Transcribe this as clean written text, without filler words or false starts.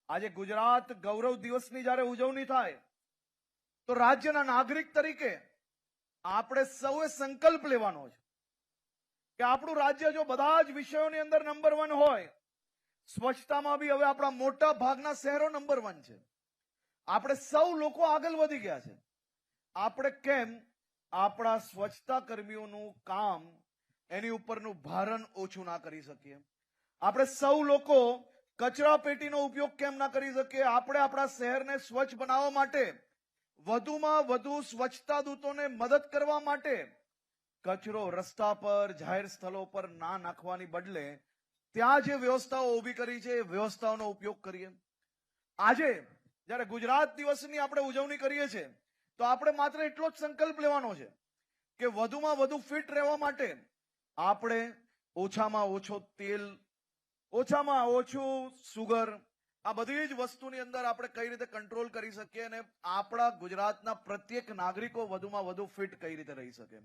આજે ગુજરાત ગૌરવ દિવસની જ્યારે ઉજવણી થાય તો રાજ્યના નાગરિક તરીકે આપણે સૌએ સંકલ્પ લેવાનો છે કે આપણું રાજ્ય જો બધા જ વિષયોની અંદર નંબર 1 હોય, સ્વચ્છતામાં બી હવે આપણા મોટા ભાગના શહેરો નંબર 1 છે. આપણે સૌ લોકો આગળ વધી ગયા છે. આપણે કેમ આપણા સ્વચ્છતા કર્મીઓનું કામ એની ઉપરનું ભારણ ઓછું ના કરી શકીએ? આપણે સૌ લોકો કચરા પેટીનો ઉપયોગ કેમ ના કરી શકીએ? આપણે આપણા શહેરને સ્વચ્છ બનાવવા માટે વધુમાં વધુ સ્વચ્છતા દૂતોને મદદ કરવા માટે કચરો રસ્તા પર જાહેર સ્થળો પર ના નાખવાની બદલે ત્યાં જે વ્યવસ્થાઓ ઊભી કરી છે એ વ્યવસ્થાઓનો ઉપયોગ કરીએ. આજે જ્યારે ગુજરાત દિવસની આપણે ઉજવણી કરીએ છીએ તો આપણે માત્ર એટલો જ સંકલ્પ લેવાનો છે કે વધુમાં વધુ ફિટ રહેવા માટે આપણે ઓછામાં ઓછો તેલ, ઓછામાં ઓછું સુગર, આ બધી જ વસ્તુની અંદર આપણે કઈ રીતે કંટ્રોલ કરી શકીએ અને આપણા ગુજરાતના પ્રત્યેક નાગરિકો વધુમાં વધુ ફિટ કઈ રીતે રહી શકે.